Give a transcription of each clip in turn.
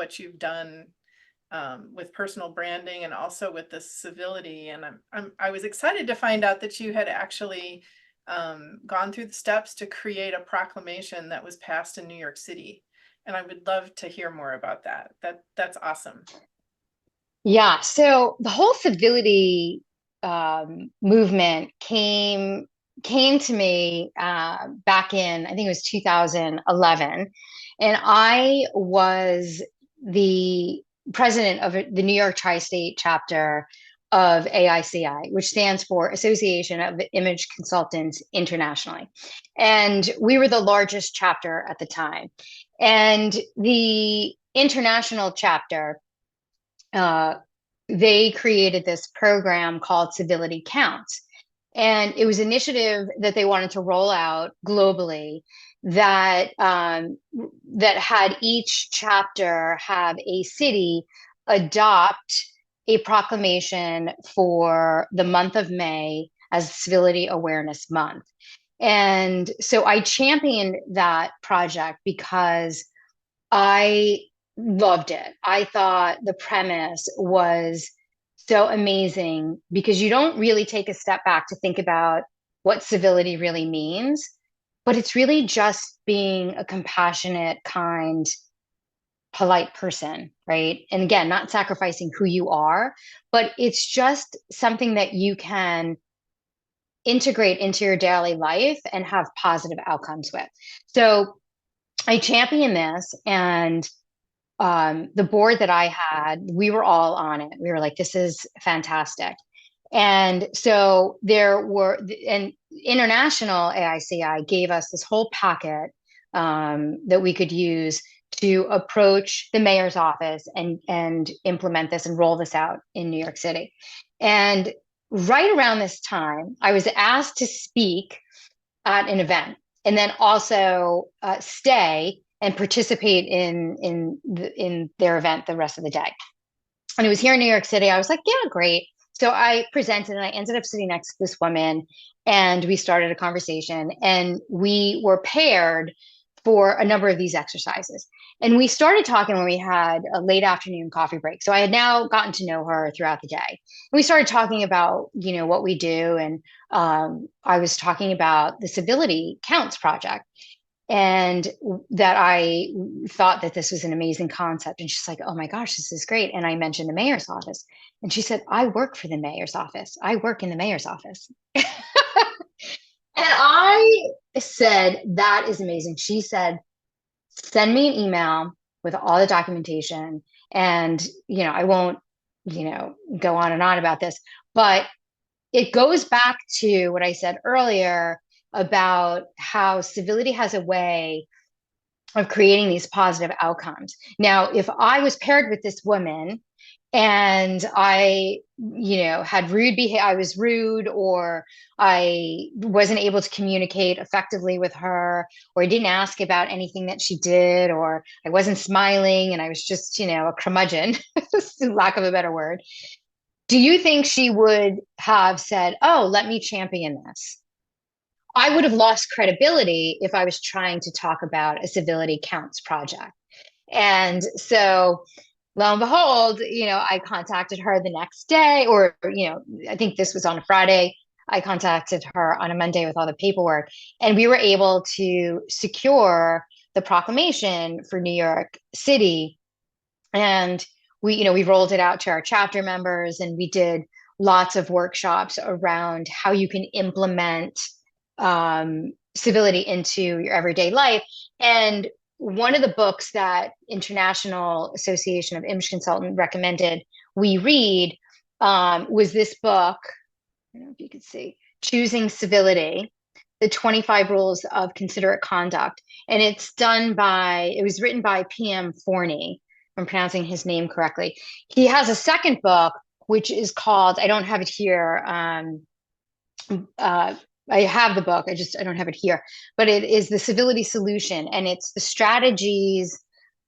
what you've done with personal branding and also with the civility. And I was excited to find out that you had actually gone through the steps to create a proclamation that was passed in New York City. And I would love to hear more about that. That's awesome. Yeah, so the whole civility movement came to me back in, I think it was 2011, and I was the president of the New York Tri-State chapter of AICI, which stands for Association of Image Consultants Internationally, and we were the largest chapter at the time, and the international chapter uh, they created this program called Civility Counts. And it was an initiative that they wanted to roll out globally that that had each chapter have a city adopt a proclamation for the month of May as Civility Awareness Month. And so I championed that project because I loved it. I thought the premise was so amazing because you don't really take a step back to think about what civility really means, but it's really just being a compassionate, kind, polite person, right? And again, not sacrificing who you are, but it's just something that you can integrate into your daily life and have positive outcomes with. So I champion this, and the board that I had, we were all on it. We were like, this is fantastic. And so and international AICI gave us this whole packet that we could use to approach the mayor's office and implement this and roll this out in New York City. And right around this time, I was asked to speak at an event and then also stay and participate in their event the rest of the day. And it was here in New York City. I was like, yeah, great. So I presented and I ended up sitting next to this woman and we started a conversation and we were paired for a number of these exercises. And we started talking when we had a late afternoon coffee break. So I had now gotten to know her throughout the day. And we started talking about, what we do. And I was talking about the Civility Counts project and that I thought that this was an amazing concept. And she's like, oh my gosh, this is great. And I mentioned the mayor's office. And she said, I work for the mayor's office. I work in the mayor's office. And I said, that is amazing. She said, send me an email with all the documentation. And, I won't, go on and on about this, but it goes back to what I said earlier about how civility has a way of creating these positive outcomes. Now, if I was paired with this woman and I, had rude behavior, I was rude, or I wasn't able to communicate effectively with her, or I didn't ask about anything that she did, or I wasn't smiling and I was just, a curmudgeon, lack of a better word. Do you think she would have said, oh, let me champion this? I would have lost credibility if I was trying to talk about a Civility Counts project. And so lo and behold, I contacted her the next day, or, I think this was on a Friday. I contacted her on a Monday with all the paperwork, and we were able to secure the proclamation for New York City. And we rolled it out to our chapter members, and we did lots of workshops around how you can implement civility into your everyday life. And one of the books that International Association of Image Consultant recommended we read was this book. I don't know if you could see, Choosing Civility, the 25 Rules of Considerate Conduct. And it was written by PM Forney, if I'm pronouncing his name correctly. He has a second book, which is called, I don't have it here, I have the book, I don't have it here, but it is the Civility Solution, and it's the strategies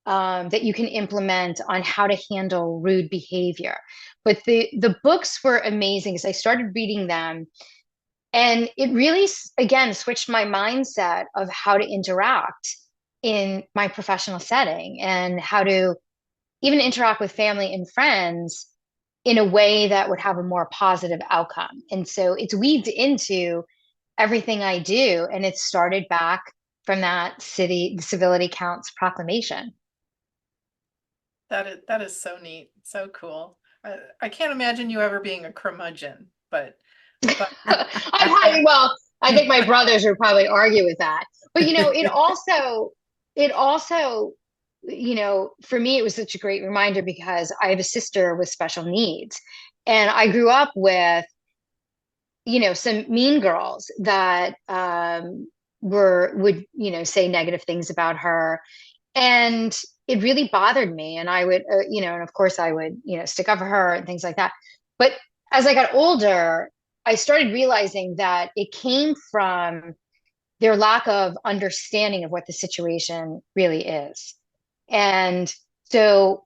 that you can implement on how to handle rude behavior. But the books were amazing as I started reading them, and it really, again, switched my mindset of how to interact in my professional setting and how to even interact with family and friends in a way that would have a more positive outcome. And so it's weaved into everything I do. And it started back from that civility counts proclamation. That is so neat, so cool. I can't imagine you ever being a curmudgeon, but Well, I think my brothers would probably argue with that. But it also, for me, it was such a great reminder because I have a sister with special needs. And I grew up with, some mean girls that would, say negative things about her. And it really bothered me. And I would, and of course I would, stick up for her and things like that. But as I got older, I started realizing that it came from their lack of understanding of what the situation really is. And so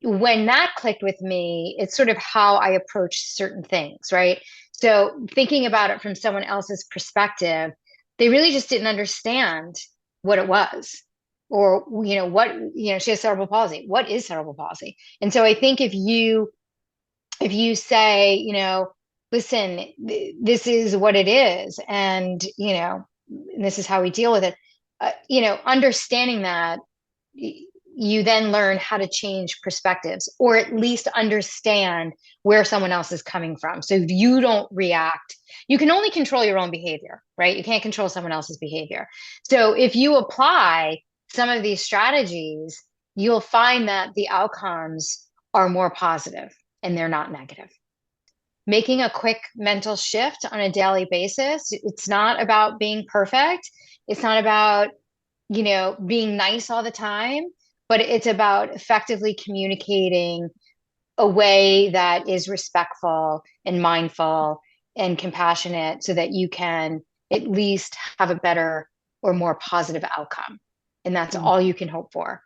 when that clicked with me, it's sort of how I approach certain things, right? So thinking about it from someone else's perspective, they really just didn't understand what it was. Or, she has cerebral palsy. What is cerebral palsy? And so I think if you say, listen, this is what it is, and this is how we deal with it, understanding that, you then learn how to change perspectives, or at least understand where someone else is coming from. So if you don't react, you can only control your own behavior, right? You can't control someone else's behavior. So if you apply some of these strategies, you'll find that the outcomes are more positive and they're not negative. Making a quick mental shift on a daily basis. It's not about being perfect. It's not about, being nice all the time, but it's about effectively communicating a way that is respectful and mindful and compassionate so that you can at least have a better or more positive outcome. And that's all you can hope for.